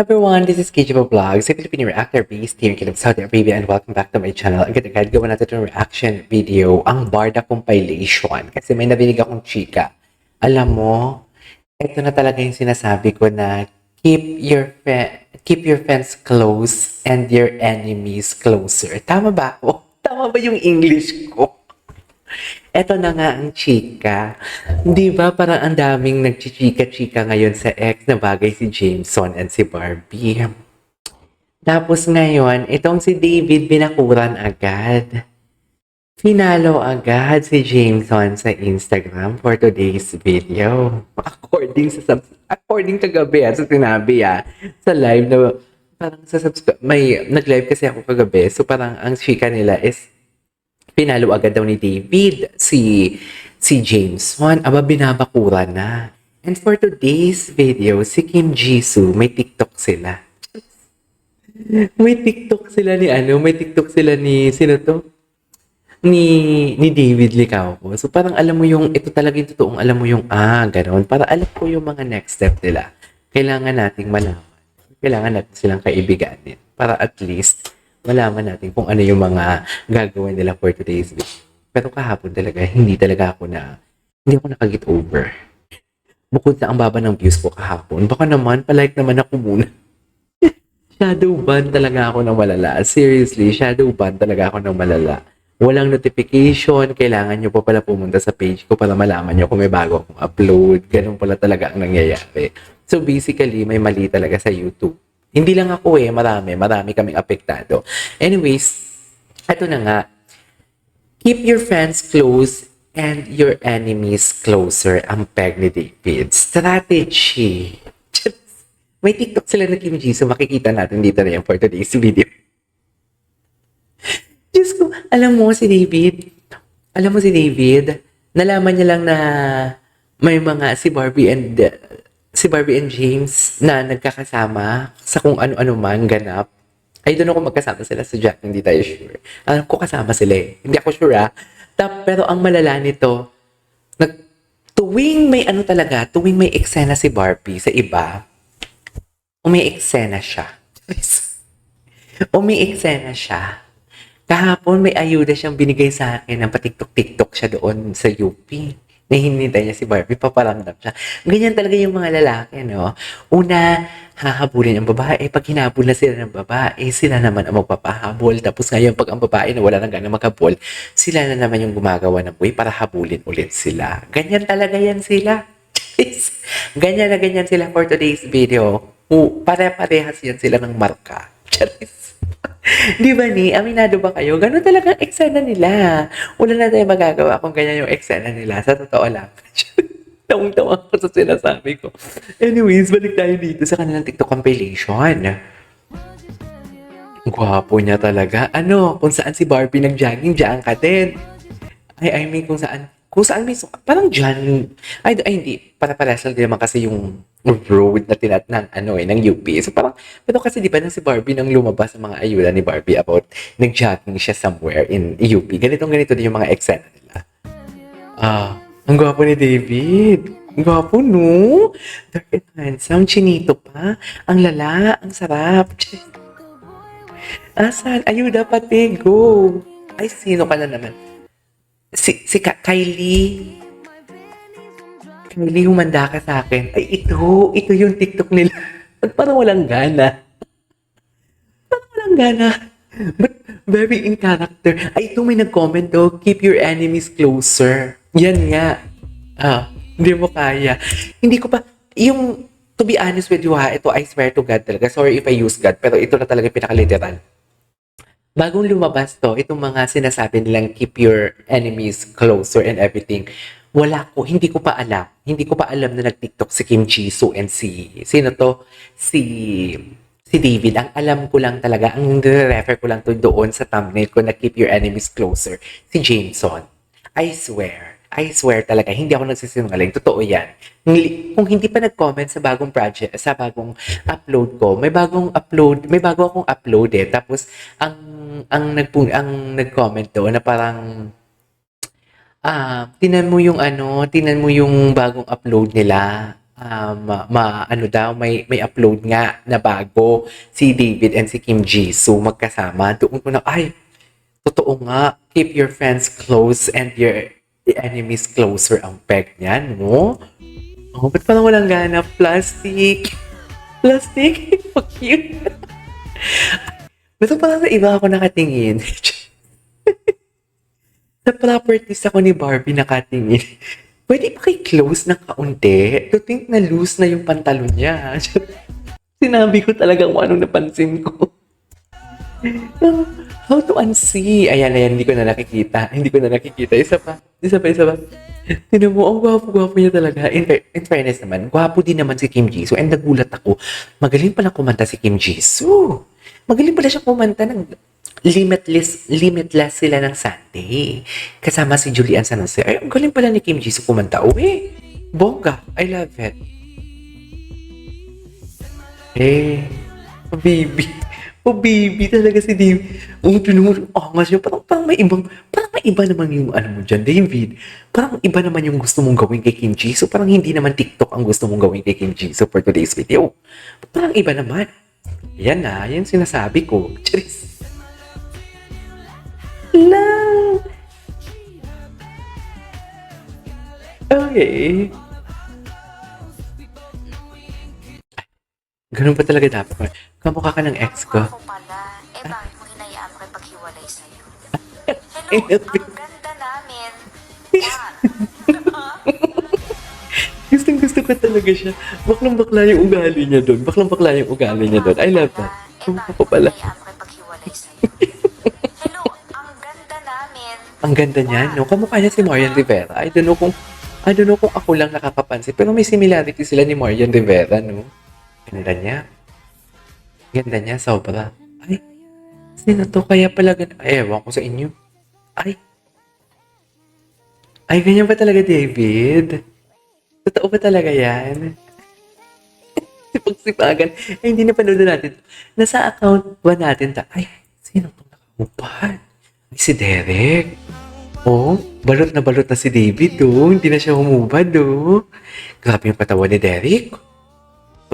Everyone, this is KJ Vlogs, a Filipino reactor based here in Kingdom Saudi Arabia, and welcome back to my channel. Agad-agad gawa natin itong reaction video, ang Barda compilation. Kasi may narinig akong chika. Alam mo, ito na talaga yung sinasabi ko na keep your friends close and your enemies closer. Tama ba ako? Tama ba yung English ko? Eto na nga ang chika. Di ba parang ang daming nagchichika-chika ngayon sa ex na bagay si Jameson and si Barbie. Tapos ngayon, itong si David binakuran agad. Finalo agad si Jameson sa Instagram for today's video. According kagabi sa sinabi sa live na parang may nag-live kasi ako kagabi. So parang ang chika nila is pinalo agad daw ni David si Jameson. Aba, binabakura na. And for today's video, si Kim Jisoo, may TikTok sila. May TikTok sila sino to? Ni David Licauco. So parang alam mo yung, ito talaga yung totoong alam mo yung, gano'n. Para alam ko yung mga next step nila. Kailangan nating malaman. Kailangan natin silang kaibiganin. Para at least, malaman natin kung ano yung mga gagawin nila for today's video. Pero kahapon talaga, hindi ako nakag-get over. Bukod sa ang baba ng views ko kahapon, baka naman, palike naman ako muna. Shadow ban talaga ako ng malala. Seriously, shadow ban talaga ako ng malala. Walang notification, kailangan nyo pa pala pumunta sa page ko para malaman nyo kung may bago akong upload. Ganun pala talaga ang nangyayari. So basically, may mali talaga sa YouTube. Hindi lang ako marami kaming apektado. Anyways, ito na nga. Keep your friends close and your enemies closer ang peg ni David. Strategy. May TikTok sila na Kim Jisoo. Makikita natin dito na yan for today's video. Diyos ko, alam mo si David, nalaman niya lang na may mga si Barbie and James na nagkakasama sa kung ano-ano man ganap. I don't know kung magkasama sila sa Jack, hindi tayo sure. Alam ko kasama sila Hindi ako sure pero ang malala nito, tuwing may eksena si Barbie sa iba, umiiksena siya. Kahapon may ayuda siyang binigay sa akin ng patiktok-tiktok siya doon sa UP. Na hinintay niya si Barbie, paparamdam siya. Ganyan talaga yung mga lalaki, no? Una, hahabulin ang babae. Pag hinabol na sila ng babae, sila naman ang magpapahabol. Tapos ngayon, pag ang babae na wala nang gana maghabol, sila na naman yung gumagawa ng way para habulin ulit sila. Ganyan talaga yan sila. Ganyan na ganyan sila for today's video. Pare-parehas yan sila ng marka. Charis. Di ba aminado ba kayo? Ganun talagang eksena nila. Wala na tayong magagawa kung ganyan yung eksena nila. Sa totoo lang. Tawang-tawa ko sa sinasabi ko. Anyways, balik tayo dito sa kanilang TikTok compilation. Gwapo niya talaga. Kung saan si Barbie nag-jogging, diyan ka din. I mean, kung saan may parang dyan, hindi, para-parehas lang din naman kasi yung road na ng UP. So parang, pero kasi di ba si Barbie nang lumabas sa mga ayuda ni Barbie about nag-jogging siya somewhere in UP. Ganito din yung mga eksena nila. Ang gwapo ni David. Ang gwapo, no? Dark and handsome, chinito pa. Ang lala, ang sarap. Asan? Ayuda pati, go. Ay, sino ka na naman? Kylie humanda ka sa akin. Ay, ito yung TikTok nila. Parang walang gana. But very in character. Ay, ito may nag-comment keep your enemies closer. Yan nga. Hindi mo kaya. Hindi ko pa, to be honest with you ito I swear to God talaga. Sorry if I use God, pero ito na talaga pinaka-literal. Bagong lumabas itong mga sinasabi nilang keep your enemies closer and everything. Hindi ko pa alam na nag-TikTok si Kim Jisoo and si David. Ang alam ko lang talaga, ang refer ko lang doon sa thumbnail ko na keep your enemies closer, si Jameson. I swear talaga, hindi ako nagsisinungaling. Totoo yan. Kung hindi pa nag-comment sa bagong project, sa bagong upload ko, may bago akong upload Tapos, ang nag-comment doon na parang, tinan mo yung bagong upload nila. ano daw, may upload nga na bago si David and si Kim Jisoo magkasama. Doon ko na, ay, totoo nga, keep your friends close and your enemies closer ang peg niyan, no? Oh, ba't parang walang gana? Plastic. Plastic? Fuck you. Gusto parang sa iba ako nakatingin. Sa properties ako ni Barbie nakatingin. Pwede pa close ng kaunti? To think na loose na yung pantalon niya. Sinabi ko talaga kung anong napansin ko. How to unsee? Ayan, hindi ko na nakikita. Hindi ko na nakikita. Isa pa. Tinan mo, ang gwapo-gwapo niya talaga. In fairness naman, gwapo din naman si Kim Jisoo. And nagulat ako, magaling pala kumanta si Kim Jisoo. Magaling pala siya kumanta ng limitless sila ng Sunday. Kasama si Julian San Jose. Ay, ang galing pala ni Kim Jisoo kumanta. Uy, bongga. I love it. Eh, oh baby. Oh baby, talaga si David. Oh, tinan mo, angas niya. Parang may iba naman yung ano mo dyan, David. Parang iba naman yung gusto mong gawin kay Kim Jisoo. Parang hindi naman TikTok ang gusto mong gawin kay Kim Jisoo for today's video. Parang iba naman. Yan na, yan sinasabi ko. Charis. Lang. Okay. Ganun pa talaga dapat. Kamukha ka ng ex ko. Ako pala, bakit mo hinayaan ko ipaghiwalay sa'yo? Hello, ang ganda namin. Gustong gusto ko talaga siya. Baklang bakla yung ugali niya doon. I love that. Bakit Ako mo pala. hinayaan ko ipaghiwalay sa'yo? Hello, ang ganda namin. Ang ganda niya, no? Kamukha niya si Marian Rivera. I don't know kung ako lang nakakapansin. Pero may similarity sila ni Marian Rivera, no? Ganda niya, sobra. Ay, sino to? Kaya pala ganun. Ay, ewan ko sa inyo. Ay, ganyan ba talaga, David? Totoo ba talaga yan? Sipag-sipagan. Ay, hindi na panood natin. Nasa account ba natin? Ay, sino to nakahupad? Ay, si Derek. Oh, balot na si David, oh. Hindi na siya humubad, oh. Grabe yung katawan ni Derek.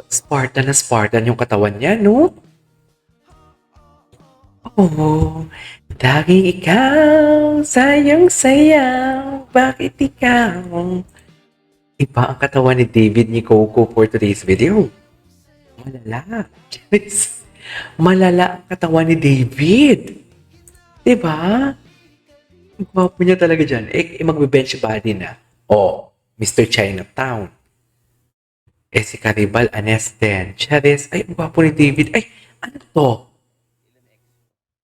Spartan yung katawan niya, no? Oh, dahil ikaw, sayang-sayang, bakit ikaw? Iba ang katawan ni David ni Coco for today's video. Malala. Charis. Malala ang katawan ni David. Diba? Ang gwapo niya talaga dyan. Magbe-bench body na. Oh, Mr. Chinatown. Si Caribal Anesten. Charis. Ay, ang gwapo ni David. Ay, ano to?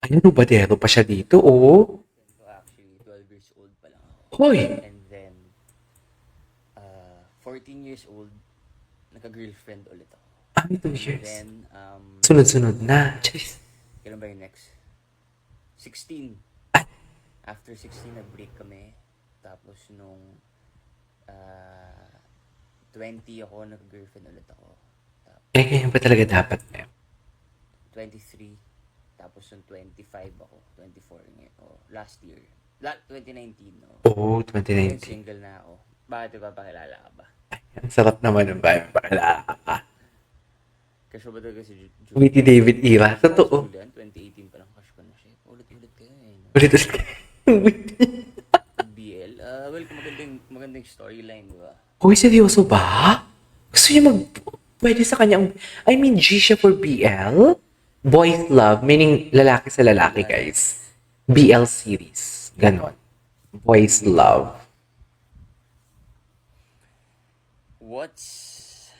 Ay, badero pa siya dito, oh. Actually, 12 years old pa lang ako. Hoy! And then, 14 years old, nagka-girlfriend ulit ako. Ay, 2 years. Then, Sunod-sunod na. Charis. kailan ba yung next? 16. Ay. After 16, nag-break kami. Tapos nung 20 ako, nag-girlfriend ulit ako. Tapos, Ganyan ba talaga dapat, ma'am? 23. Tapos nung 25 ako. 24 ngayon. Oh, last year. 2019, no? Oo, Ngayon 2019. single na ako. Bakit ipapakilala ka ba? Ang sarap naman ng bayan. Bakilala ka. Kasi ba talaga si Julian? Witty David era. Totoo. Julian, 2018 pa lang crush ko na siya. Ulit-ulit kayo eh. No? Ulit-ulit. Witty. BL. Well, magandang storyline, di ba? Uy, seryoso ba? Gusto niya pwede sa kanya, I mean, G siya for BL? Boys love, meaning lalaki sa lalaki, guys. BL series. Ganon. Boys love. What's...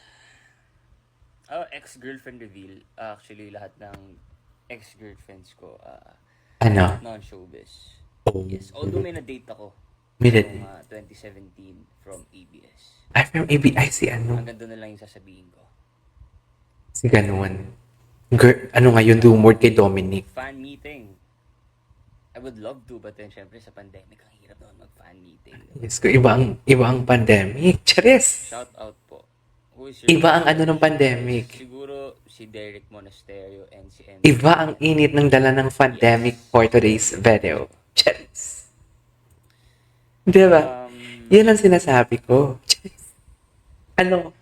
ex-girlfriend reveal. Actually, lahat ng ex-girlfriends ko, Ano? non-showbiz. Oh. Yes. Although may na-date ako. May Noong 2017 from ABS. Ay, from ABI, si ano? Hanggang doon na lang yung sasabihin ko. Si ganon. Girl, ano nga yung rumor kay Dominic? Fan meeting. I would love to, but then syempre sa pandemic, ang hirap naman mag-fan meeting. Yes, ko, iba ang pandemic. Charis! Shout out po. Who is your Iba ang ano ng pandemic. Siguro si Derek Monasterio and si M. Iba ang init ng dala ng pandemic for today's video. Charis! Diba? Yan ang sinasabi ko. Charis! Ano?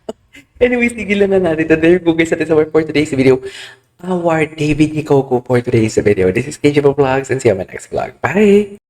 Anyways, tigilan na natin. So, there you go guys. That is our for today's video. Our David Coco for today's video. This is KJ Vlogs and see you on my next vlog. Bye!